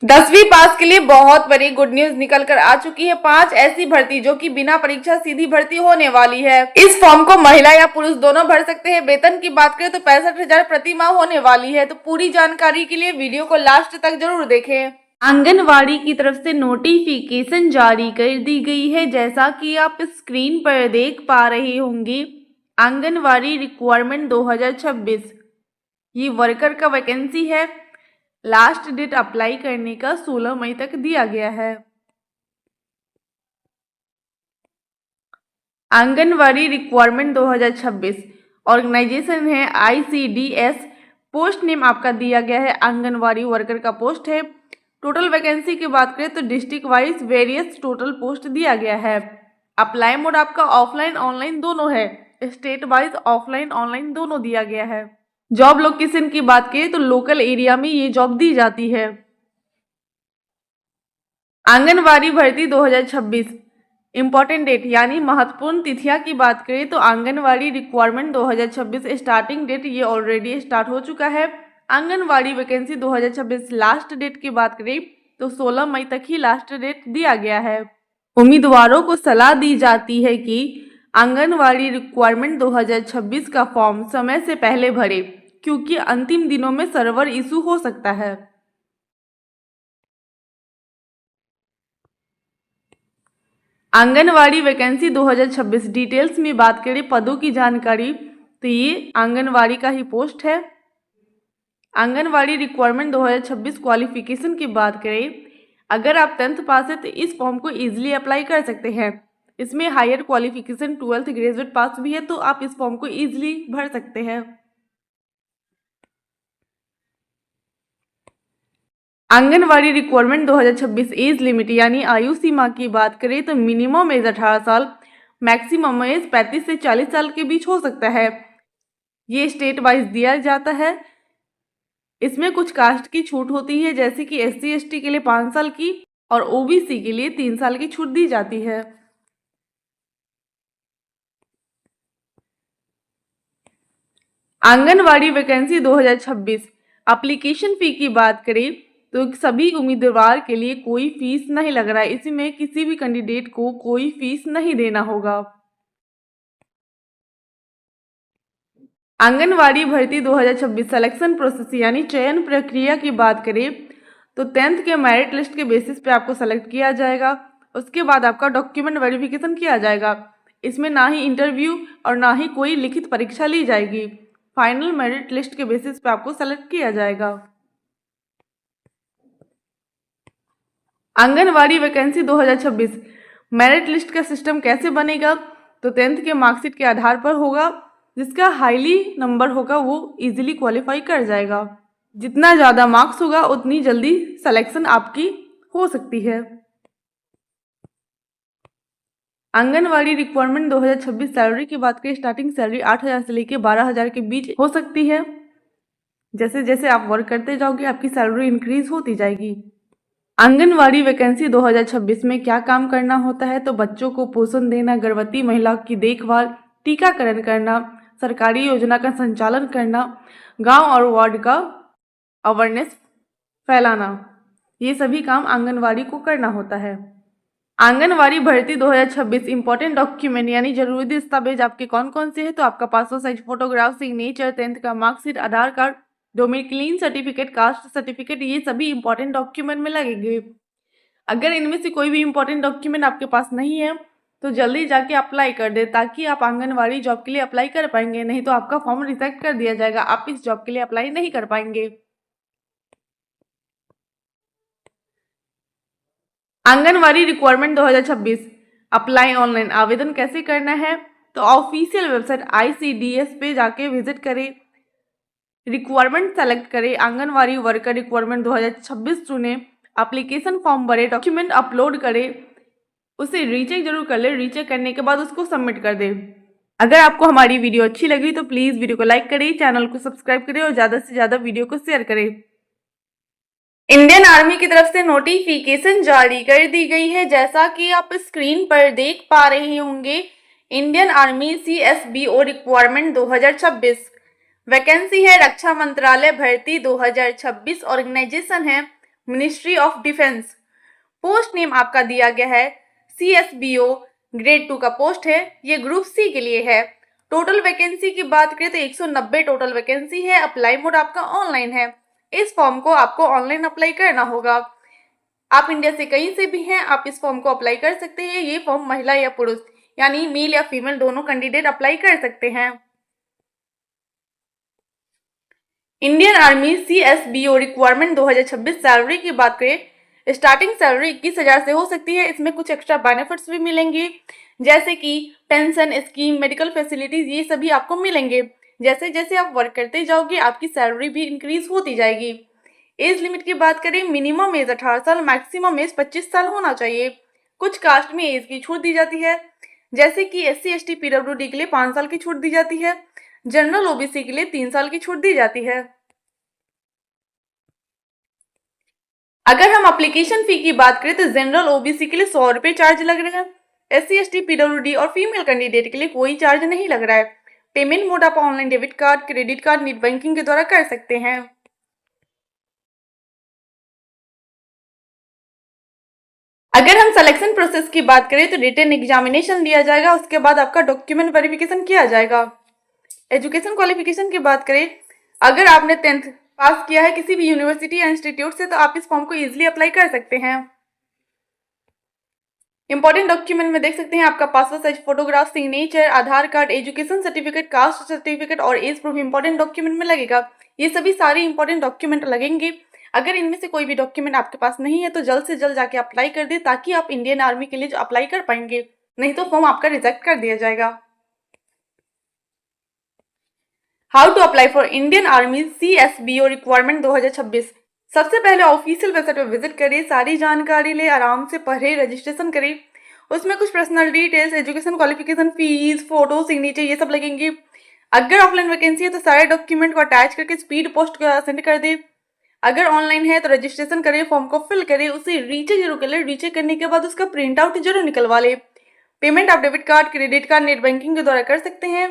10वीं पास के लिए बहुत बड़ी गुड न्यूज निकल कर आ चुकी है। 5 ऐसी भर्ती जो कि बिना परीक्षा सीधी भर्ती होने वाली है। इस फॉर्म को महिला या पुरुष दोनों भर सकते हैं। वेतन की बात करें तो 65,000 प्रति माह होने वाली है। तो पूरी जानकारी के लिए वीडियो को लास्ट तक जरूर देखें। आंगनवाड़ी की तरफ से नोटिफिकेशन जारी कर दी गई है। जैसा कि आप स्क्रीन पर देख पा रहे होंगे, आंगनवाड़ी रिक्वायरमेंट 2026 ये वर्कर का वैकेंसी है। लास्ट डेट अप्लाई करने का 16 मई तक दिया गया है। आंगनवाड़ी रिक्वायरमेंट 2026 ऑर्गेनाइजेशन है ICDS। पोस्ट नेम आपका दिया गया है आंगनवाड़ी वर्कर का पोस्ट है। टोटल वैकेंसी की बात करें तो district wise various total post दिया गया है। अप्लाई मोड आपका ऑफलाइन ऑनलाइन दोनों है। स्टेट वाइज ऑफलाइन ऑनलाइन दोनों दिया गया है। जॉब लोकेशन की बात करें तो लोकल एरिया में ये जॉब दी जाती है। आंगनवाड़ी भर्ती 2026 इंपॉर्टेंट डेट यानी महत्वपूर्ण तिथियां की बात करें तो आंगनवाड़ी रिक्वायरमेंट 2026 स्टार्टिंग डेट ये ऑलरेडी स्टार्ट हो चुका है। आंगनवाड़ी वैकेंसी 2026 लास्ट डेट की बात करें तो 16 मई तक ही लास्ट डेट दिया गया है। उम्मीदवारों को सलाह दी जाती है कि आंगनवाड़ी रिक्वायरमेंट 2026 का फॉर्म समय से पहले भरे, क्योंकि अंतिम दिनों में सर्वर इशू हो सकता है। आंगनवाड़ी वैकेंसी 2026 डिटेल्स में बात करें पदों की जानकारी तो ये आंगनवाड़ी का ही पोस्ट है। आंगनवाड़ी रिक्वायरमेंट 2026 क्वालिफिकेशन की बात करें, अगर आप 10th पास है तो इस फॉर्म को इजीली अप्लाई कर सकते हैं। इसमें हायर क्वालिफिकेशन 12th ग्रेजुएट पास भी है तो आप इस फॉर्म को इजीली भर सकते हैं। आंगनवाड़ी रिक्वायरमेंट 2026 एज लिमिट यानी आयु सीमा की बात करें तो मिनिमम एज 18 साल, मैक्सिमम एज 35 से 40 साल के बीच हो सकता है। ये स्टेट वाइज दिया जाता है। इसमें कुछ कास्ट की छूट होती है, जैसे कि SC ST के लिए 5 साल की और OBC के लिए 3 साल की छूट दी जाती है। आंगनवाड़ी वैकेंसी 2026 एप्लीकेशन फी की बात करें तो सभी उम्मीदवार के लिए कोई फीस नहीं लग रहा है। इसमें किसी भी कैंडिडेट को कोई फीस नहीं देना होगा। आंगनवाड़ी भर्ती 2026 सिलेक्शन प्रोसेस यानी चयन प्रक्रिया की बात करें तो 10th के मेरिट लिस्ट के बेसिस पे आपको सेलेक्ट किया जाएगा। उसके बाद आपका डॉक्यूमेंट वेरिफिकेशन किया जाएगा। इसमें ना ही इंटरव्यू और ना ही कोई लिखित परीक्षा ली जाएगी। फाइनल मेरिट लिस्ट के बेसिस पे आपको सेलेक्ट किया जाएगा। आंगनवाड़ी वैकेंसी 2026 मेरिट लिस्ट का सिस्टम कैसे बनेगा तो 10th के मार्कशीट के आधार पर होगा। जिसका हाईली नंबर होगा वो इजीली क्वालिफाई कर जाएगा। जितना ज़्यादा मार्क्स होगा उतनी जल्दी सिलेक्शन आपकी हो सकती है। आंगनवाड़ी रिक्वायरमेंट 2026 सैलरी की बात करें, स्टार्टिंग सैलरी 8,000 से लेकर 12,000 के बीच हो सकती है। जैसे जैसे आप वर्क करते जाओगे आपकी सैलरी इंक्रीज होती जाएगी। आंगनवाड़ी वैकेंसी 2026 में क्या काम करना होता है तो बच्चों को पोषण देना, गर्भवती महिला की देखभाल, टीकाकरण करना, सरकारी योजना का संचालन करना, गांव और वार्ड का अवेयरनेस फैलाना, ये सभी काम आंगनवाड़ी को करना होता है। आंगनवाड़ी भर्ती 2026 इंपॉर्टेंट डॉक्यूमेंट यानी जरूरी दस्तावेज आपके कौन कौन से हैं तो आपका passport size photograph, signature, 10th का मार्कशीट, आधार कार्ड, डोमिक्लिन सर्टिफिकेट, कास्ट सर्टिफिकेट, ये सभी इंपॉर्टेंट डॉक्यूमेंट में लगेंगे। अगर इनमें से कोई भी इंपॉर्टेंट डॉक्यूमेंट आपके पास नहीं है तो जल्दी जाके अप्लाई कर दे ताकि आप आंगनवाड़ी जॉब के लिए अप्लाई कर पाएंगे, नहीं तो आपका फॉर्म रिजेक्ट कर दिया जाएगा, आप इस जॉब के लिए अप्लाई नहीं कर पाएंगे। आंगनवाड़ी रिक्वायरमेंट 2026 अप्लाई ऑनलाइन आवेदन कैसे करना है तो ऑफिशियल वेबसाइट ICDS पे जाके विजिट करें, रिक्वायरमेंट सेलेक्ट करें, आंगनवाड़ी वर्कर रिक्वायरमेंट 2026 चुने, एप्लीकेशन फॉर्म भरे, डॉक्यूमेंट अपलोड करें, उसे रीचेक जरूर कर ले। रीचेक करने के बाद उसको सबमिट कर दे। अगर आपको हमारी वीडियो अच्छी लगी तो प्लीज़ वीडियो को लाइक करें, चैनल को सब्सक्राइब करें और ज़्यादा से ज़्यादा वीडियो को शेयर करें। इंडियन आर्मी की तरफ से नोटिफिकेशन जारी कर दी गई है। जैसा कि आप स्क्रीन पर देख पा रहे होंगे, Indian army CSBO requirement 2026 vacancy है रक्षा मंत्रालय भर्ती 2026 ऑर्गेनाइजेशन है ministry of defence. Post name आपका दिया गया है CSBO, ग्रेड 2 का पोस्ट है, ये ग्रुप सी के लिए है। टोटल वैकेंसी की बात करें तो 190 टोटल वैकेंसी है। अप्लाई मोड आपका ऑनलाइन है। इस फॉर्म को आपको ऑनलाइन अप्लाई करना होगा। आप इंडिया से कहीं से भी हैं, आप इस फॉर्म को अप्लाई कर सकते हैं। ये फॉर्म महिला या पुरुष यानी मेल या फीमेल दोनों कैंडिडेट अप्लाई कर सकते हैं। Indian army CSBO requirement 2026 salary की बात करें, स्टार्टिंग सैलरी 21,000 से हो सकती है। इसमें कुछ एक्स्ट्रा बेनिफिट्स भी मिलेंगे, जैसे कि पेंशन स्कीम, मेडिकल फैसिलिटीज, ये सभी आपको मिलेंगे। जैसे जैसे आप वर्क करते जाओगे आपकी सैलरी भी इंक्रीज होती जाएगी। एज लिमिट की बात करें, मिनिमम एज 18 साल, मैक्सिमम एज 25 साल होना चाहिए। कुछ कास्ट में एज की छूट दी जाती है, जैसे कि SC ST PWD के लिए 5 साल की छूट दी जाती है। जनरल OBC के लिए 3 साल की छूट दी जाती है। अगर हम एप्लीकेशन फी की बात करें तो जनरल OBC के लिए 100 रुपये चार्ज लग रहे हैं। SC ST PWD और फीमेल कैंडिडेट के लिए कोई चार्ज नहीं लग रहा है। पेमेंट मोड आप online debit card, credit card, net banking के द्वारा कर सकते हैं। अगर हम सिलेक्शन प्रोसेस की बात करें तो रिटन एग्जामिनेशन दिया जाएगा, उसके बाद आपका डॉक्यूमेंट वेरिफिकेशन किया जाएगा। एजुकेशन क्वालिफिकेशन की बात करें, अगर आपने 10th पास किया है किसी भी यूनिवर्सिटी या इंस्टीट्यूट से तो आप इस फॉर्म को इजीली अप्लाई कर सकते हैं। इंपॉर्टेंट डॉक्यूमेंट में देख सकते हैं आपका passport size photograph, signature, Aadhaar card, education certificate, caste certificate और एज प्रूफ इंपॉर्टेंट डॉक्यूमेंट में लगेगा। ये सभी सारे इंपॉर्टेंट डॉक्यूमेंट लगेंगे। अगर इनमें से कोई भी डॉक्यूमेंट आपके पास नहीं है तो जल्द से जल्द जाके अप्लाई कर दे, ताकि आप इंडियन आर्मी के लिए जो अप्लाई कर पाएंगे, नहीं तो फॉर्म आपका रिजेक्ट कर दिया जाएगा। How to apply for Indian army CSBO requirement 2026। सबसे पहले ऑफिशियल वेबसाइट पर विजिट करिए, सारी जानकारी ले, आराम से पढ़े, रजिस्ट्रेशन करिए। उसमें कुछ personal details, education qualification, fees, photo, signature, ये सब लगेंगे। अगर ऑफलाइन वैकेंसी है तो सारे डॉक्यूमेंट को अटैच करके स्पीड पोस्ट सेंड कर दे। अगर ऑनलाइन है तो रजिस्ट्रेशन करिए, फॉर्म को फिल करिए, उसे रीचे जरूर कर ले। रीचे करने के बाद उसका प्रिंट आउट जरूर निकलवा ले। पेमेंट आप debit card, credit card, net banking के द्वारा कर सकते हैं।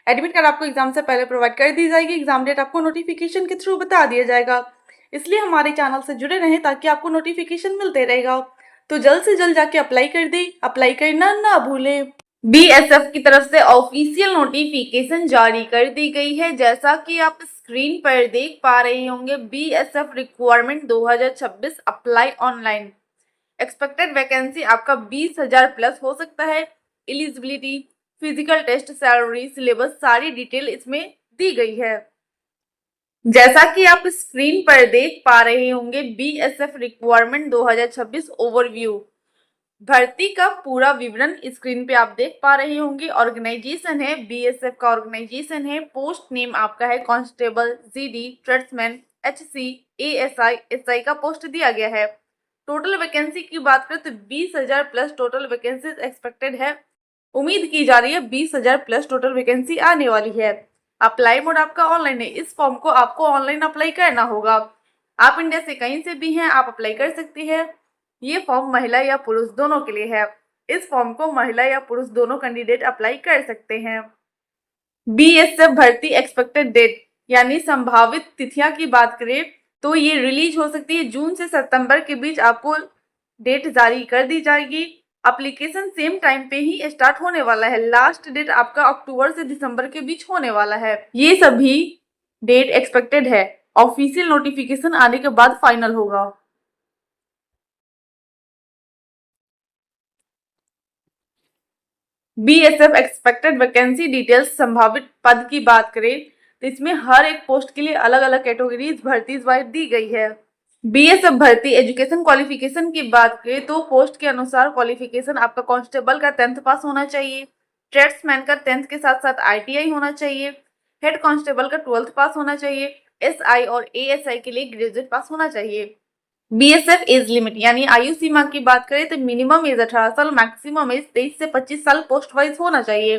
एडमिट कार्ड आपको एग्जाम से पहले प्रोवाइड कर दी जाएगी। एग्जाम डेट आपको नोटिफिकेशन के थ्रू बता दिया जाएगा। इसलिए हमारे चैनल से जुड़े रहें ताकि आपको नोटिफिकेशन मिलते रहेगा। तो जल्द से जल्द जाके अप्लाई कर दे, अप्लाई करना ना भूलें। BSF की तरफ से ऑफिशियल नोटिफिकेशन जारी कर दी गई है। जैसा कि आप स्क्रीन पर देख पा रहे होंगे, BSF requirement 2026 apply online. Expected vacancy आपका 20,000 प्लस हो सकता है। Eligibility, physical test, salary, syllabus, सारी डिटेल इसमें दी गई है। जैसा कि आप स्क्रीन पर देख पा रहे होंगे, BSF रिक्वायरमेंट 2026 ओवरव्यू, भर्ती का पूरा विवरण स्क्रीन पे आप देख पा रहे होंगे। ऑर्गेनाइजेशन है BSF का ऑर्गेनाइजेशन है। पोस्ट नेम आपका है constable, GD, tradesman, HC, ASI, SI का पोस्ट दिया गया है। टोटल वैकेंसी की बात करें तो 20,000 प्लस टोटल वैकेंसी एक्सपेक्टेड है। उम्मीद की जा रही है 20,000 प्लस टोटल वैकेंसी आने वाली है। अप्लाई मोड आपका ऑनलाइन है। इस फॉर्म को आपको ऑनलाइन अप्लाई करना होगा। आप इंडिया से कहीं से भी हैं, आप अप्लाई कर सकती हैं। ये फॉर्म महिला या पुरुष दोनों के लिए है। इस फॉर्म को महिला या पुरुष दोनों कैंडिडेट अप्लाई कर सकते हैं। BSF भर्ती एक्सपेक्टेड डेट यानी संभावित तिथियां की बात करें तो ये रिलीज हो सकती है जून से सितंबर के बीच। आपको डेट जारी कर दी जाएगी। एप्लीकेशन सेम टाइम पे ही स्टार्ट होने वाला है। लास्ट डेट आपका अक्टूबर से दिसंबर के बीच होने वाला है। ये सभी डेट एक्सपेक्टेड है। ऑफिशियल नोटिफिकेशन आने के बाद फाइनल होगा। BSF एक्सपेक्टेड वैकेंसी डिटेल्स, संभावित पद की बात करें तो इसमें हर एक पोस्ट के लिए अलग अलग कैटेगरीज भर्ती वाइज दी गई है। BSF भर्ती एजुकेशन क्वालिफिकेशन की बात करें तो पोस्ट के अनुसार क्वालिफिकेशन आपका कांस्टेबल का 10th पास होना चाहिए, ट्रेड्समैन का 10th के साथ साथ ITI होना चाहिए, हेड कांस्टेबल का 12th पास होना चाहिए, SI और ASI के लिए ग्रेजुएट पास होना चाहिए। BSF एज लिमिट यानी आयु सीमा की बात करें तो मिनिमम एज 18 साल, मैक्सिमम एज 23 से 25 साल पोस्ट वाइज होना चाहिए।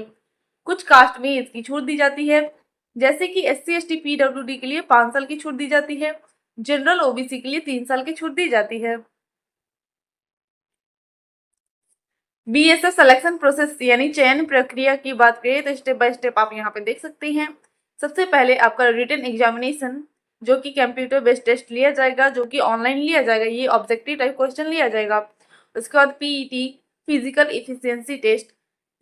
कुछ कास्ट में एज की छूट दी जाती है, जैसे कि SC ST PWD के लिए 5 साल की छूट दी जाती है। जनरल OBC के लिए 3 साल की छूट दी जाती है। BSF सिलेक्शन प्रोसेस यानी चयन प्रक्रिया की बात करें तो स्टेप बाय स्टेप आप यहाँ पे देख सकते हैं। सबसे पहले आपका रिटन एग्जामिनेशन जो कि कंप्यूटर बेस्ड टेस्ट लिया जाएगा, जो कि ऑनलाइन लिया जाएगा, ये ऑब्जेक्टिव टाइप क्वेश्चन लिया जाएगा। उसके बाद PET physical efficiency test,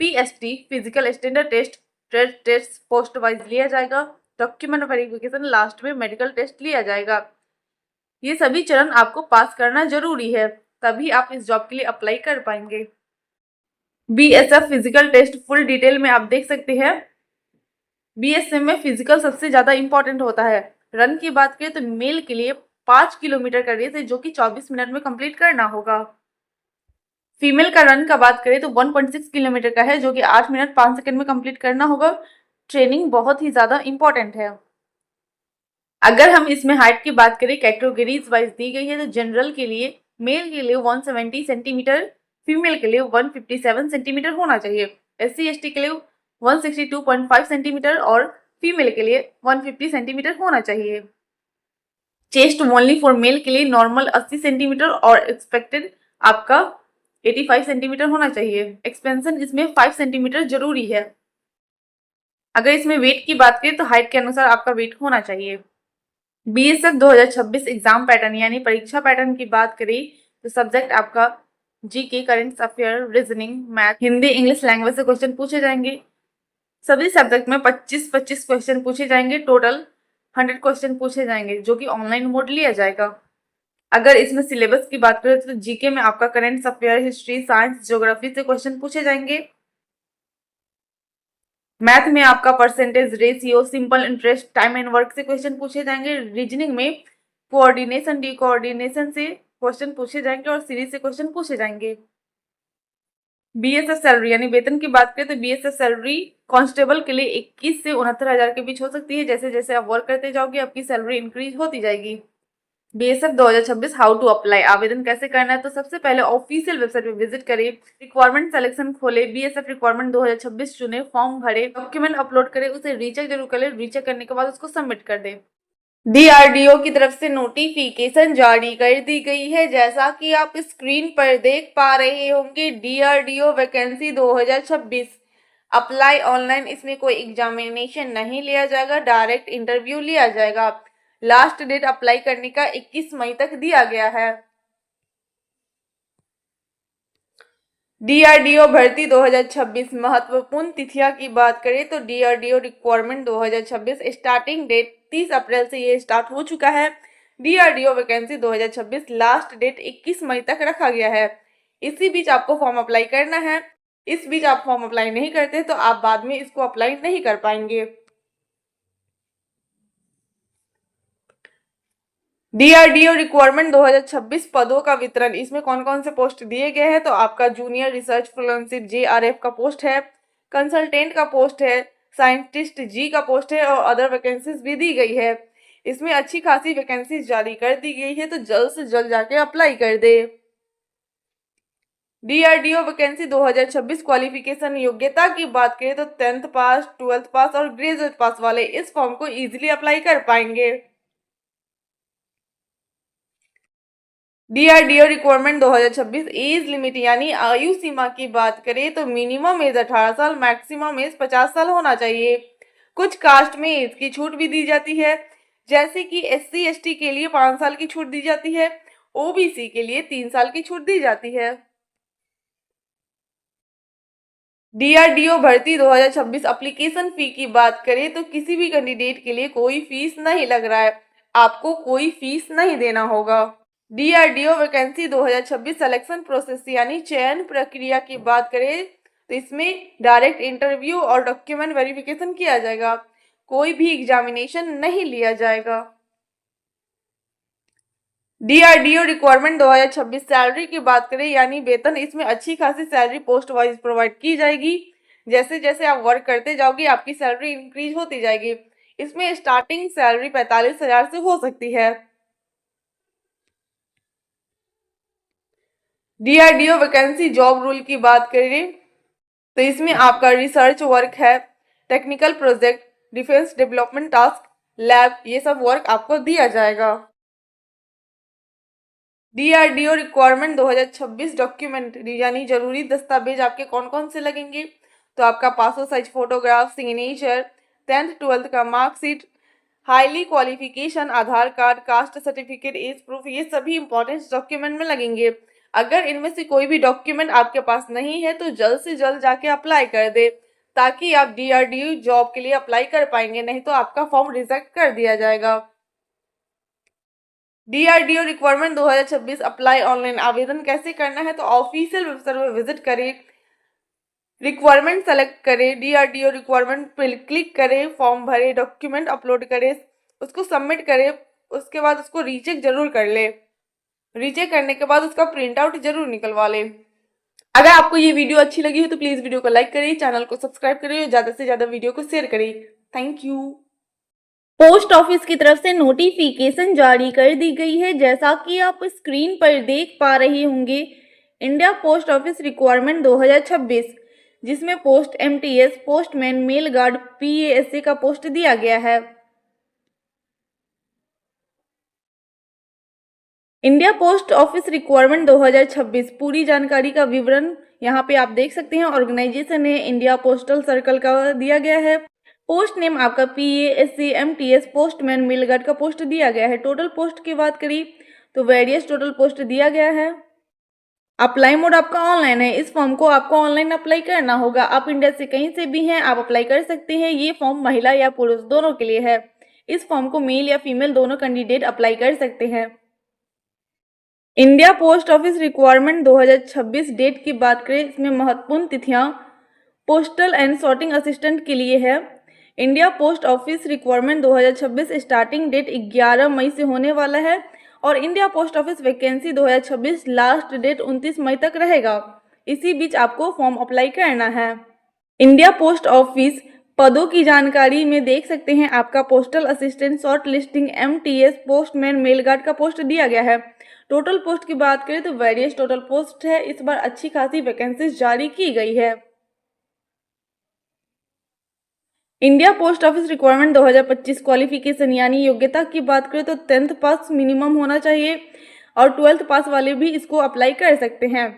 PST physical standard test, trade test post wise लिया जाएगा। डॉक्यूमेंट वेरिफिकेशन लास्ट में मेडिकल टेस्ट लिया जाएगा। ये सभी चरण आपको पास करना जरूरी है, तभी आप इस जॉब के लिए अप्लाई कर पाएंगे। BSF physical test full detail में आप देख सकते हैं। बीएसएफ में फिजिकल सबसे ज्यादा इंपॉर्टेंट होता है। रन की बात करें तो मेल के लिए 5 किलोमीटर का रेस है, जो कि 24 मिनट में कंप्लीट करना होगा। फीमेल का रन का बात करें तो 1.6 किलोमीटर का है, जो कि 8 मिनट 5 सेकंड में कंप्लीट करना होगा। ट्रेनिंग बहुत ही ज्यादा इंपॉर्टेंट है। अगर हम इसमें हाइट की बात करें, कैटेगरीज वाइज दी गई है, तो जनरल के लिए मेल के लिए 170 सेंटीमीटर, फीमेल के लिए 157 सेंटीमीटर होना चाहिए। SC ST के लिए 162.5 सेंटीमीटर और फीमेल के लिए 150 सेंटीमीटर होना चाहिए। चेस्ट ओनली फॉर मेल के लिए नॉर्मल 80 सेंटीमीटर और एक्सपेक्टेड आपका 85 सेंटीमीटर होना चाहिए। एक्सपेंशन इसमें 5 सेंटीमीटर जरूरी है। अगर इसमें वेट की बात करें तो हाइट के अनुसार आपका वेट होना चाहिए। बीएसएफ 2026 एग्जाम पैटर्न यानी परीक्षा पैटर्न की बात करें तो सब्जेक्ट आपका GK, current affair, reasoning, math, Hindi, English language से क्वेश्चन पूछे जाएंगे। सभी सब्जेक्ट में 25-25 क्वेश्चन पूछे जाएंगे। टोटल 100 क्वेश्चन पूछे जाएंगे, जो कि ऑनलाइन मोड लिया जाएगा। अगर इसमें सिलेबस की बात करें तो जीके में आपका current affair, history, science, geography से क्वेश्चन पूछे जाएंगे। मैथ में आपका percentage, ratio, simple interest, time and work से क्वेश्चन पूछे जाएंगे। रीजनिंग में कोऑर्डिनेशन, डी कोऑर्डिनेशन से क्वेश्चन पूछे जाएंगे और सीरीज से क्वेश्चन पूछे जाएंगे। बीएसएफ सैलरी यानी वेतन की बात करें तो बीएसएफ सैलरी कांस्टेबल के लिए 21 से 69,000 के बीच हो सकती है। जैसे जैसे आप वर्क करते जाओगे आपकी सैलरी इंक्रीज होती जाएगी। बीएसएफ 2026 हाउ टू अप्लाई, आवेदन कैसे करना है, तो सबसे पहले ऑफिशियल वेबसाइट पे विजिट करें, रिक्वायरमेंट सिलेक्शन खोले, बीएसएफ रिक्वायरमेंट 2026 चुने, फॉर्म भरे, डॉक्यूमेंट अपलोड करें, उसे रीचेक जरूर करें। रीचेक करने के बाद उसको सबमिट कर दें। डीआरडीओ की तरफ से नोटिफिकेशन जारी कर दी गई है। जैसा कि आप स्क्रीन पर देख पा रहे होंगे, डीआरडीओ वैकेंसी 2026 अप्लाई ऑनलाइन। इसमें कोई एग्जामिनेशन नहीं लिया जाएगा, डायरेक्ट इंटरव्यू लिया जाएगा। लास्ट डेट अप्लाई करने का 21 मई तक दिया गया है। डीआरडीओ भर्ती 2026 महत्वपूर्ण तिथियां की बात करें तो डीआरडीओ रिक्वायरमेंट 2026 स्टार्टिंग डेट 30 अप्रैल से ये स्टार्ट हो चुका है। डीआरडीओ वैकेंसी 2026 लास्ट डेट 21 मई तक रखा गया है। इसी बीच आपको फॉर्म अप्लाई करना है। इस बीच आप फॉर्म अप्लाई नहीं करते तो आप बाद में इसको अप्लाई नहीं कर पाएंगे। डीआरडीओ रिक्वायरमेंट 2026 पदों का वितरण, इसमें कौन कौन से पोस्ट दिए गए हैं तो आपका जूनियर रिसर्च फेलोशिप JRF का पोस्ट है, कंसल्टेंट का पोस्ट है, साइंटिस्ट जी का पोस्ट है और अदर वैकेंसीज भी दी गई है। इसमें अच्छी खासी वैकेंसीज जारी कर दी गई है, तो जल्द से जल्द जाके अप्लाई कर दे। डीआरडीओ वैकेंसी 2026 क्वालिफिकेशन योग्यता की बात करें तो 10th पास, 12th पास और ग्रेजुएट पास वाले इस फॉर्म को इजीली अप्लाई कर पाएंगे। डीआरडीओ रिक्वायरमेंट 2026 एज लिमिट यानी आयु सीमा की बात करें तो मिनिमम एज 18 साल, मैक्सिमम एज 50 साल होना चाहिए। कुछ कास्ट में एज की छूट भी दी जाती है, जैसे कि SC ST के लिए 5 साल की छूट दी जाती है, OBC के लिए 3 साल की छूट दी जाती है। डीआरडीओ भर्ती 2026 एप्लीकेशन फी की बात करें तो किसी भी कैंडिडेट के लिए कोई फीस नहीं लग रहा है, आपको कोई फीस नहीं देना होगा। डीआरडीओ वैकेंसी 2026 सिलेक्शन प्रोसेस यानी चयन प्रक्रिया की बात करें तो इसमें डायरेक्ट इंटरव्यू और डॉक्यूमेंट वेरिफिकेशन किया जाएगा, कोई भी एग्जामिनेशन नहीं लिया जाएगा। डीआरडीओ रिक्वायरमेंट 2026 सैलरी की बात करें यानी वेतन, इसमें अच्छी खासी सैलरी पोस्ट वाइज प्रोवाइड की जाएगी। जैसे जैसे आप वर्क करते जाओगे आपकी सैलरी इंक्रीज होती जाएगी। इसमें स्टार्टिंग सैलरी 45,000 से हो सकती है। डीआरडीओ वैकेंसी जॉब रोल की बात करें तो इसमें आपका रिसर्च वर्क है, technical project, defence development task, lab, ये सब वर्क आपको दिया जाएगा। डीआरडीओ रिक्वायरमेंट 2026 डॉक्यूमेंट यानी जरूरी दस्तावेज आपके कौन कौन से लगेंगे तो आपका passport size photograph, signature, 10th 12th का marksheet, highly qualification, Aadhaar card, caste certificate, age proof, ये सभी इंपॉर्टेंट डॉक्यूमेंट में लगेंगे। अगर इनमें से कोई भी डॉक्यूमेंट आपके पास नहीं है तो जल्द से जल्द जाके अप्लाई कर दे, ताकि आप DRDO जॉब के लिए अप्लाई कर पाएंगे, नहीं तो आपका फॉर्म रिजेक्ट कर दिया जाएगा। DRDO requirement 2026 apply online. आवेदन कैसे करना है? तो ऑफिशियल वेबसाइट पर विजिट करें, रिक्वायरमेंट सेलेक्ट करें, DRDO रिक्वायरमेंट पर क्लिक करें, फॉर्म भरे, डॉक्यूमेंट अपलोड करें, उसको सबमिट करें। उसके बाद उसको रीचेक जरूर कर ले। रीचेक करने के बाद उसका प्रिंट आउट जरूर निकलवा ले। अगर आपको ये वीडियो अच्छी लगी है तो प्लीज वीडियो को लाइक करें, चैनल को सब्सक्राइब करें और ज्यादा से ज्यादा वीडियो को शेयर करें। Thank you. पोस्ट ऑफिस की तरफ से नोटिफिकेशन जारी कर दी गई है। जैसा कि आप स्क्रीन पर देख पा रहे होंगे, इंडिया पोस्ट ऑफिस रिक्वायरमेंट 2026, जिसमें post MTS, postman, mail guard, PASA का पोस्ट दिया गया है। इंडिया पोस्ट ऑफिस रिक्वायरमेंट 2026 पूरी जानकारी का विवरण यहाँ पे आप देख सकते हैं। ऑर्गेनाइजेशन है इंडिया पोस्टल सर्कल का दिया गया है। पोस्ट नेम आपका PASA, MTS, postman, mail guard का पोस्ट दिया गया है। टोटल पोस्ट की बात करी तो वेरियस टोटल पोस्ट दिया गया है। अप्लाई मोड आपका ऑनलाइन है। इस फॉर्म को आपको ऑनलाइन अप्लाई करना होगा। आप इंडिया से कहीं से भी हैं, आप अप्लाई कर सकते हैं। ये फॉर्म महिला या पुरुष दोनों के लिए है। इस फॉर्म को मेल या फीमेल दोनों कैंडिडेट अप्लाई कर सकते हैं। India post office requirement 2026 date की बात करें, इसमें महत्वपूर्ण तिथियां पोस्टल एंड सॉर्टिंग असिस्टेंट के लिए है। India post office requirement 2026 starting date 11 मई से होने वाला है और India post office vacancy 2026 last date 29 मई तक रहेगा। इसी बीच आपको फॉर्म अप्लाई करना है। इंडिया पोस्ट ऑफिस पदों की जानकारी में देख सकते हैं, आपका postal assistant, short listing, MTS, postman, mail guard का पोस्ट दिया गया है। टोटल पोस्ट की बात करें तो वेरियस टोटल पोस्ट है। इस बार अच्छी खासी वैकेंसीज जारी की गई है। India post office requirement 2025 qualification यानी योग्यता की बात करें तो 10th पास मिनिमम होना चाहिए और 12th पास वाले भी इसको अप्लाई कर सकते हैं।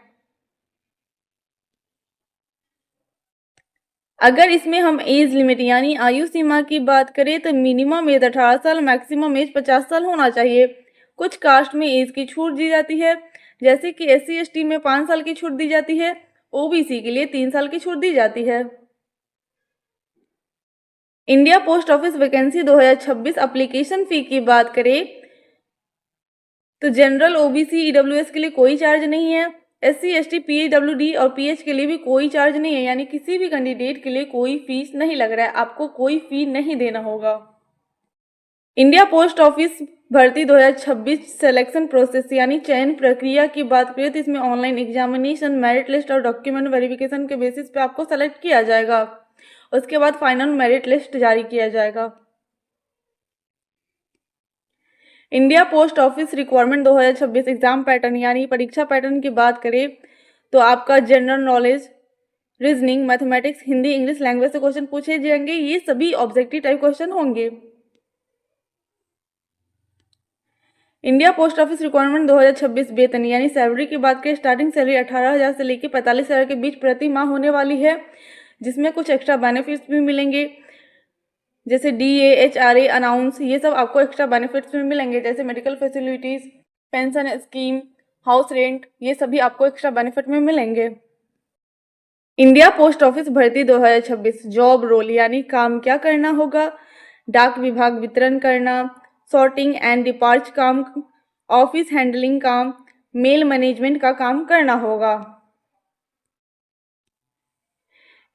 अगर इसमें हम एज लिमिट यानी आयु सीमा की बात करें तो मिनिमम एज 18 साल, मैक्सिमम एज 50 साल होना चाहिए। कुछ कास्ट में एज की छूट दी जाती है, जैसे कि SC ST में 5 साल की छूट दी जाती है, OBC के लिए 3 साल की छूट दी जाती है। India post office vacancy 2026 application fee की बात करें तो जनरल, OBC, EWS के लिए कोई चार्ज नहीं है। SC ST, PWD और PH के लिए भी कोई चार्ज नहीं है, यानी किसी भी कैंडिडेट के लिए कोई फीस नहीं लग रहा है। आपको कोई फी नहीं देना होगा। इंडिया पोस्ट ऑफिस भर्ती 2026 सिलेक्शन प्रोसेस यानी चयन प्रक्रिया की बात करें तो इसमें ऑनलाइन एग्जामिनेशन, मेरिट लिस्ट और डॉक्यूमेंट वेरिफिकेशन के बेसिस पे आपको सेलेक्ट किया जाएगा। उसके बाद फाइनल मेरिट लिस्ट जारी किया जाएगा। India post office requirement 2026 exam pattern यानी परीक्षा पैटर्न की बात करें तो आपका general knowledge, reasoning, mathematics, Hindi, English language से क्वेश्चन पूछे जाएंगे। ये सभी ऑब्जेक्टिव टाइप क्वेश्चन होंगे। इंडिया पोस्ट ऑफिस रिक्वायरमेंट 2026 वेतन यानी सैलरी की बात करें, स्टार्टिंग सैलरी 18,000 से लेकर 45,000 के बीच प्रति माह होने वाली है, जिसमें कुछ एक्स्ट्रा बेनिफिट्स भी मिलेंगे, जैसे DA, HRA, अनाउंस, ये सब आपको एक्स्ट्रा बेनिफिट्स में मिलेंगे, जैसे medical facilities, pension scheme, house rent, ये सभी आपको एक्स्ट्रा बेनिफिट में मिलेंगे। इंडिया पोस्ट ऑफिस भर्ती 2026 जॉब रोल यानी काम क्या करना होगा, डाक विभाग वितरण करना, सॉर्टिंग एंड डिपार्च काम, ऑफिस हैंडलिंग काम, मेल मैनेजमेंट का काम करना होगा।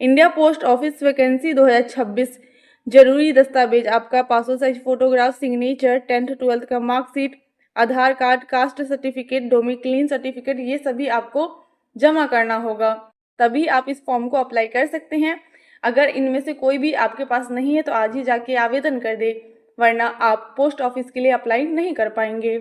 इंडिया पोस्ट ऑफिस वैकेंसी 2026 जरूरी दस्तावेज आपका passport size photograph, signature, 10th 12th का मार्कशीट, आधार कार्ड, कास्ट सर्टिफिकेट, डोमिक्लिन सर्टिफिकेट, ये सभी आपको जमा करना होगा, तभी आप इस फॉर्म को अप्लाई कर सकते हैं। अगर इनमें से कोई भी आपके पास नहीं है तो आज ही जाके आवेदन कर दे, वरना आप पोस्ट ऑफिस के लिए अप्लाई नहीं कर पाएंगे।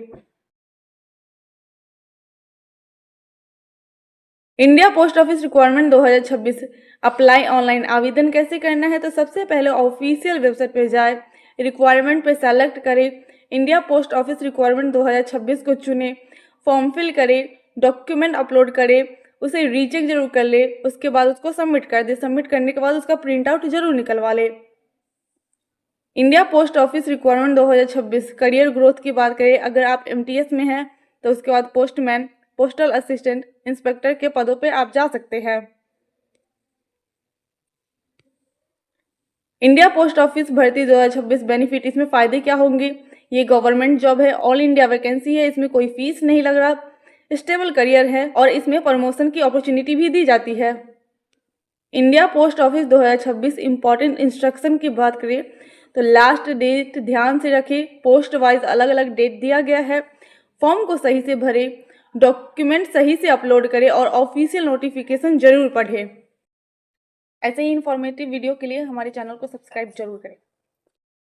India post office requirement 2026 apply online. आवेदन कैसे करना है? तो सबसे पहले ऑफिशियल वेबसाइट पर जाए, रिक्वायरमेंट पे सेलेक्ट करें, इंडिया पोस्ट ऑफिस रिक्वायरमेंट 2026 को चुने, फॉर्म फिल करें, डॉक्यूमेंट अपलोड करें, उसे रीचेक जरूर कर ले, उसके बाद उसको सबमिट कर दे। सबमिट करने के बाद उसका प्रिंट आउट जरूर निकलवा ले। India post office requirement 2026 career growth की बात करें, अगर आप एमटीएस में हैं तो उसके बाद पोस्टमैन, पोस्टल असिस्टेंट, इंस्पेक्टर के पदों पे आप जा सकते हैं। इंडिया पोस्ट ऑफिस भर्ती 2026 बेनिफिट, इसमें फ़ायदे क्या होंगे? ये गवर्नमेंट जॉब है, ऑल इंडिया वैकेंसी है, इसमें कोई फीस नहीं लग रहा, स्टेबल करियर है और इसमें प्रमोशन की अपॉर्चुनिटी भी दी जाती है। India post office 2026 important instruction की बात करें तो लास्ट डेट ध्यान से रखें, पोस्ट वाइज अलग अलग डेट दिया गया है। फॉर्म को सही से भरें, डॉक्यूमेंट सही से अपलोड करें और ऑफिशियल नोटिफिकेशन जरूर पढ़ें। ऐसे ही इंफॉर्मेटिव वीडियो के लिए हमारे चैनल को सब्सक्राइब जरूर करें।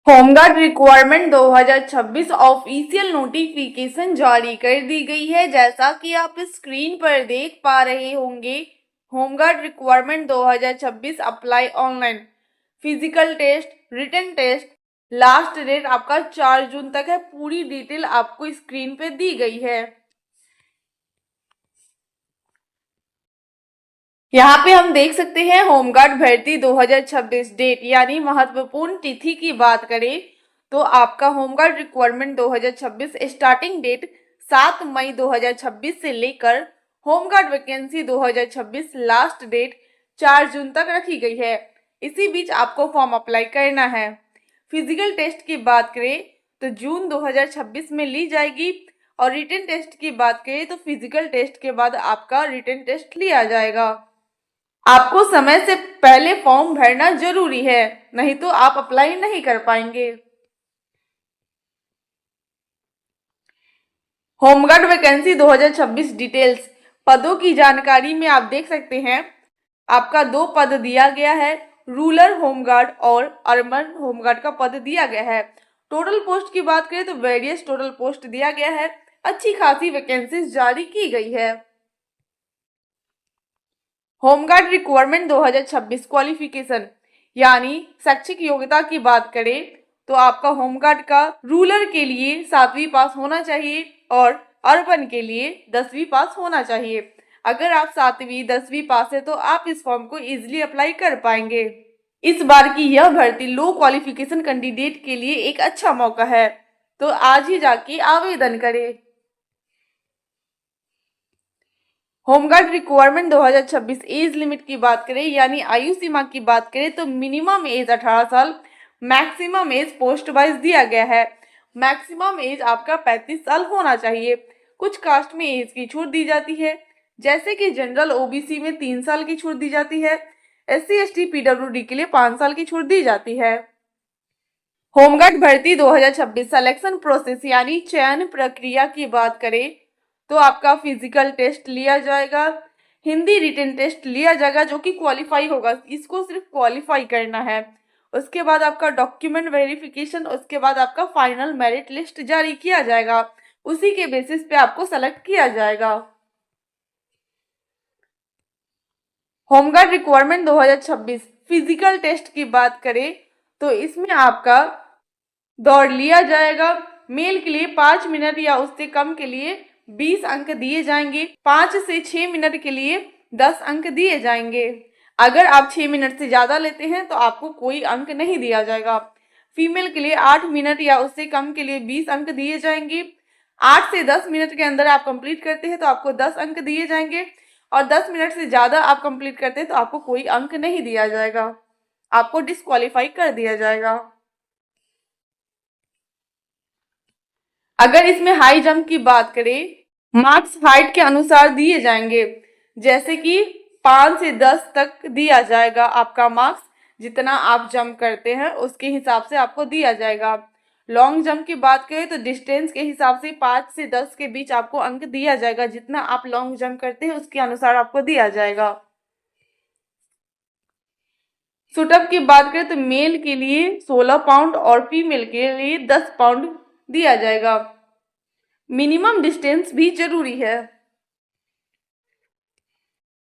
होमगार्ड रिक्वायरमेंट 2026 ऑफिशियल नोटिफिकेशन जारी कर दी गई है। जैसा कि आप स्क्रीन पर देख पा रहे होंगे, home guard requirement 2026 apply online, physical test, written test, last date आपका 4 जून तक है। पूरी डिटेल आपको स्क्रीन पे दी गई है। यहाँ पे हम देख सकते हैं होमगार्ड भर्ती 2026 डेट, यानी महत्वपूर्ण तिथि की बात करें तो आपका होमगार्ड रिक्वायरमेंट 2026 स्टार्टिंग डेट 7 मई 2026 से लेकर होमगार्ड वैकेंसी 2026 लास्ट डेट 4 जून तक रखी गई है। इसी बीच आपको फॉर्म अप्लाई करना है। फिजिकल टेस्ट की बात करें तो जून 2026 में ली जाएगी और रिटन टेस्ट की बात करें तो फिजिकल टेस्ट के बाद आपका रिटन टेस्ट लिया जाएगा। आपको समय से पहले फॉर्म भरना जरूरी है, नहीं तो आप अप्लाई नहीं कर पाएंगे। होमगार्ड वैकेंसी 2026 डिटेल्स, पदों की जानकारी में आप देख सकते हैं आपका 2 पद दिया गया है, रूरल होमगार्ड और अर्बन होमगार्ड का पद दिया गया है। टोटल पोस्ट की बात करें तो वेरियस टोटल पोस्ट दिया गया है। अच्छी खासी वैकेंसीज जारी की गई है। होमगार्ड रिक्वायरमेंट 2026 क्वालिफिकेशन, यानी शैक्षिक योग्यता की बात करें तो आपका होमगार्ड का रूरल के लिए 7वीं पास होना चाहिए और अर्बन के लिए 10वीं पास होना चाहिए। अगर आप 7वीं 10वीं पास है तो आप इस फॉर्म को इजीली अप्लाई कर पाएंगे। इस बार की यह भर्ती लो क्वालिफिकेशन कैंडिडेट के लिए एक अच्छा मौका है, तो आज ही जाके आवेदन करें। होमगार्ड रिक्वायरमेंट 2026 एज लिमिट की बात करें, यानी आयु सीमा की बात करें तो मिनिमम एज 18 साल, मैक्सिमम एज पोस्ट वाइज दिया गया है। मैक्सिमम एज आपका 35 साल होना चाहिए। कुछ कास्ट में एज की छूट दी जाती है, जैसे कि जनरल ओबीसी में 3 साल की छूट दी जाती है, SC ST PWD के लिए 5 साल की छूट दी जाती है। होमगार्ड भर्ती 2026 सिलेक्शन प्रोसेस, यानी चयन प्रक्रिया की बात करें तो आपका फिजिकल टेस्ट लिया जाएगा, हिंदी रिटन टेस्ट लिया जाएगा जो कि क्वालिफाई होगा, इसको सिर्फ क्वालिफाई करना है। उसके बाद आपका डॉक्यूमेंट वेरिफिकेशन, उसके बाद आपका फाइनल मेरिट लिस्ट जारी किया जाएगा, उसी के बेसिस पे आपको सेलेक्ट किया जाएगा। होमगार्ड रिक्वायरमेंट 2026 फिजिकल टेस्ट की बात करें तो इसमें आपका दौड़ लिया जाएगा। मेल के लिए 5 मिनट या उससे कम के लिए 20 अंक दिए जाएंगे, 5 से 6 मिनट के लिए 10 अंक दिए जाएंगे। अगर आप 6 मिनट से ज़्यादा लेते हैं तो आपको कोई अंक नहीं दिया जाएगा। फीमेल के लिए 8 मिनट या उससे कम के लिए 20 अंक दिए जाएंगे। 8 से 10 मिनट के अंदर आप कंप्लीट करते हैं तो आपको 10 अंक दिए जाएंगे और 10 मिनट से ज़्यादा आप कंप्लीट करते हैं तो आपको कोई अंक नहीं दिया जाएगा, आपको डिस्क्वालीफाई कर दिया जाएगा। अगर इसमें हाई जंप की बात करें, मार्क्स हाइट के अनुसार दिए जाएंगे, जैसे कि 5 से 10 तक दिया जाएगा आपका मार्क्स, जितना आप जंप करते हैं उसके हिसाब से आपको दिया जाएगा। लॉन्ग जंप की बात करें तो डिस्टेंस के हिसाब से 5 से 10 के बीच आपको अंक दिया जाएगा, जितना आप लॉन्ग जंप करते हैं उसके अनुसार आपको दिया जाएगा। सुटअप की बात करें तो मेल के लिए 16 पाउंड और फीमेल के लिए 10 पाउंड दिया जाएगा। मिनिमम डिस्टेंस भी जरूरी है।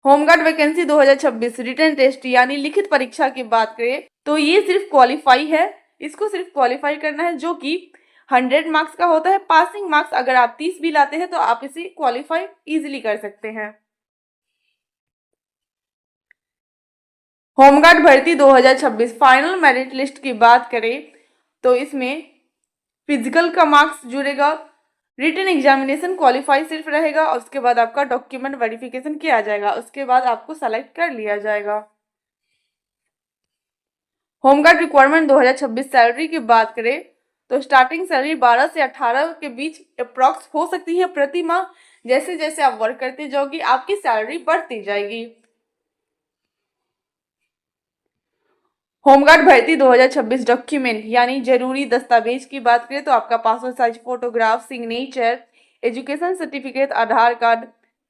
होमगार्ड वैकेंसी 2026 रिटन टेस्ट, यानी लिखित परीक्षा की बात करें तो ये सिर्फ क्वालिफाई है, इसको सिर्फ क्वालिफाई करना है, जो कि 100 मार्क्स का होता है। पासिंग मार्क्स अगर आप 30 भी लाते हैं तो आप इसे क्वालिफाई इजीली कर सकते हैं। होमगार्ड भर्ती 2026 फाइनल मेरिट लिस्ट की बात करें तो इसमें फिजिकल का मार्क्स जुड़ेगा, रिटन एग्जामिनेशन क्वालिफाई सिर्फ रहेगा और उसके बाद आपका डॉक्यूमेंट वेरिफिकेशन किया जाएगा, उसके बाद आपको सेलेक्ट कर लिया जाएगा। होमगार्ड रिक्वायरमेंट 2026 सैलरी की बात करें तो स्टार्टिंग सैलरी 12 से 18 के बीच अप्रॉक्स हो सकती है प्रति माह। जैसे जैसे आप वर्क करते जाओगे आपकी सैलरी बढ़ती जाएगी। होमगार्ड भर्ती 2026 डॉक्यूमेंट यानी जरूरी दस्तावेज की बात करें तो आपका passport size photograph, signature, education certificate, Aadhaar card,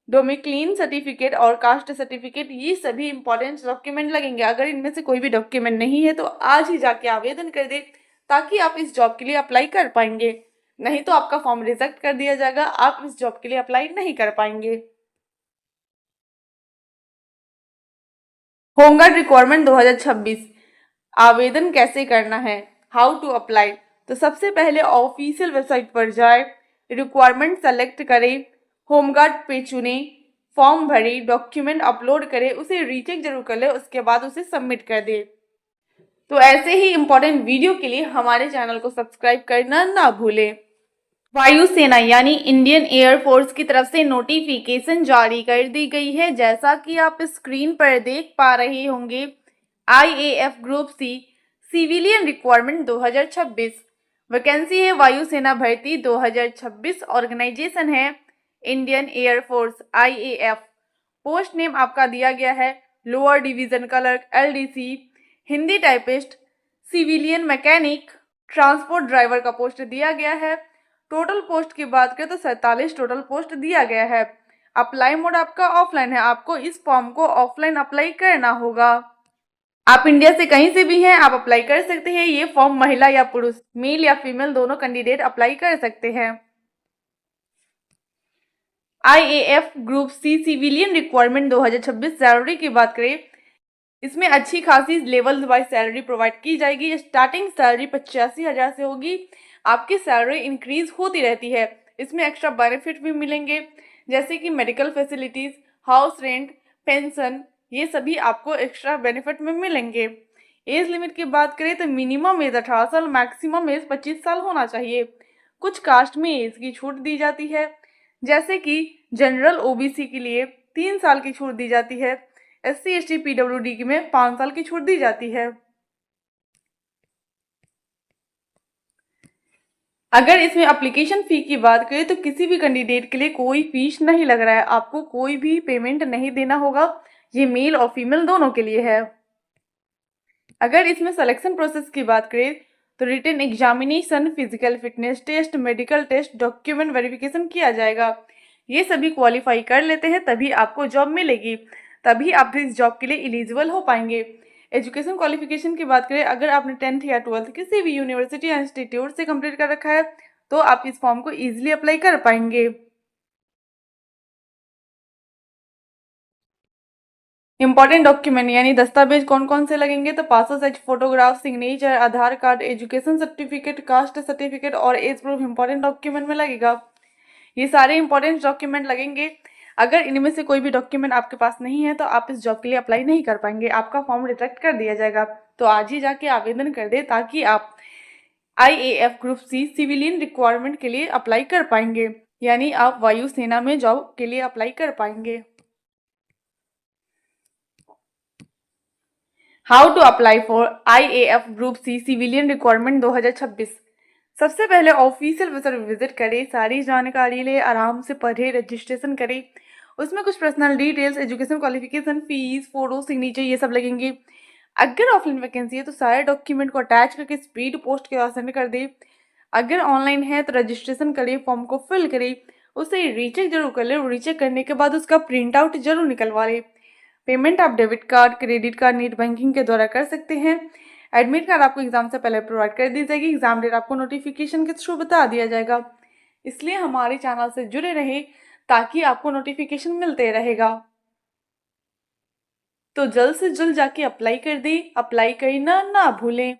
domicile certificate और कास्ट सर्टिफिकेट, ये सभी इंपॉर्टेंट डॉक्यूमेंट लगेंगे। अगर इनमें से कोई भी डॉक्यूमेंट नहीं है तो आज ही जाके आवेदन कर दे ताकि आप इस जॉब के लिए अप्लाई कर पाएंगे, नहीं तो आपका फॉर्म रिजेक्ट कर दिया जाएगा, आप इस जॉब के लिए अप्लाई नहीं कर पाएंगे। होमगार्ड रिक्वायरमेंट 2026 आवेदन कैसे करना है, हाउ टू अप्लाई। तो सबसे पहले ऑफिशियल वेबसाइट पर जाए, रिक्वायरमेंट सेलेक्ट करें, होमगार्ड पे चुने, फॉर्म भरे, डॉक्यूमेंट अपलोड करें, उसे रीचेक जरूर कर ले, उसके बाद उसे सबमिट कर दे। तो ऐसे ही इंपॉर्टेंट वीडियो के लिए हमारे चैनल को सब्सक्राइब करना ना भूलें। वायुसेना यानी इंडियन एयरफोर्स की तरफ से नोटिफिकेशन जारी कर दी गई है। जैसा कि आप स्क्रीन पर देख पा रहे होंगे, IAF group C civilian requirement 2026 vacancy है। वायुसेना भर्ती 2026 ऑर्गेनाइजेशन है Indian air force IAF। Post name आपका दिया गया है lower division clerk LDC, Hindi typist, civilian mechanic, transport driver का पोस्ट दिया गया है। टोटल पोस्ट की बात करें तो 47 टोटल पोस्ट दिया गया है। अप्लाई मोड आपका ऑफलाइन है, आपको इस फॉर्म को ऑफलाइन अप्लाई करना होगा। आप इंडिया से कहीं से भी हैं, आप अप्लाई कर सकते हैं। ये फॉर्म महिला या पुरुष, मेल या फीमेल दोनों कैंडिडेट अप्लाई कर सकते हैं। IAF group C civilian requirement 2026 salary की बात करें, इसमें अच्छी खासी लेवल वाइज सैलरी प्रोवाइड की जाएगी। स्टार्टिंग सैलरी 85,000 से होगी। आपकी सैलरी इंक्रीज होती रहती है। इसमें एक्स्ट्रा बेनिफिट भी मिलेंगे जैसे कि medical facilities, house rent, pension, ये सभी आपको एक्स्ट्रा बेनिफिट में मिलेंगे। एज लिमिट की बात करें तो मिनिमम एज 18 साल, मैक्सिमम एज 25 साल होना चाहिए। कुछ कास्ट में एज की छूट दी जाती है, जैसे कि जनरल OBC के लिए 3 साल की छूट दी जाती है, SC ST PWD में 5 साल की छूट दी जाती है। अगर इसमें एप्लीकेशन फ़ी की बात करें तो किसी भी कैंडिडेट के लिए कोई फीस नहीं लग रहा है, आपको कोई भी पेमेंट नहीं देना होगा। ये मेल और फीमेल दोनों के लिए है। अगर इसमें सिलेक्शन प्रोसेस की बात करें तो written examination, physical fitness test, medical test, document verification किया जाएगा। ये सभी क्वालिफाई कर लेते हैं तभी आपको जॉब मिलेगी, तभी आप इस जॉब के लिए एलिजिबल हो पाएंगे। एजुकेशन क्वालिफिकेशन की बात करें, अगर आपने 10th या 12th किसी भी यूनिवर्सिटी या इंस्टीट्यूट से कंप्लीट कर रखा है तो आप इस फॉर्म को इजीली अप्लाई कर पाएंगे। इंपॉर्टेंट डॉक्यूमेंट यानी दस्तावेज कौन कौन से लगेंगे तो passport size photograph, signature, Aadhaar card, education certificate, caste certificate और एज प्रूफ इंपॉर्टेंट डॉक्यूमेंट में लगेगा। ये सारे इंपॉर्टेंट डॉक्यूमेंट लगेंगे। अगर इनमें से कोई भी डॉक्यूमेंट आपके पास नहीं है तो आप इस जॉब के लिए अप्लाई नहीं कर पाएंगे, आपका फॉर्म रिजेक्ट कर दिया जाएगा। तो आज ही जाके आवेदन कर दे ताकि आप IAF group C civilian requirement के लिए अप्लाई कर पाएंगे, यानी आप वायुसेना में जॉब के लिए अप्लाई कर पाएंगे। How to apply for IAF group C civilian requirement 2026। सबसे पहले ऑफिशियल वेबसाइट विजिट करें, सारी जानकारी ले, आराम से पढ़े, रजिस्ट्रेशन करें। उसमें कुछ personal details, education qualification, fees, photo, signature ये सब लगेंगे। अगर ऑफलाइन वैकेंसी है तो सारे डॉक्यूमेंट को अटैच करके स्पीड पोस्ट के सेंड कर दे। अगर ऑनलाइन है तो रजिस्ट्रेशन करें, फॉर्म को फिल करें, उसे रीचेक जरूर कर ले। रीचेक करने के बाद उसका प्रिंट आउट जरूर निकलवा ले। पेमेंट आप debit card, credit card, net banking के द्वारा कर सकते हैं। एडमिट कार्ड आपको एग्जाम से पहले प्रोवाइड कर दी जाएगी। एग्जाम डेट आपको नोटिफिकेशन के थ्रू बता दिया जाएगा। इसलिए हमारे चैनल से जुड़े रहे ताकि आपको नोटिफिकेशन मिलते रहेगा। तो जल्द से जल्द जाके अप्लाई कर दें, अप्लाई करना ना भूलें।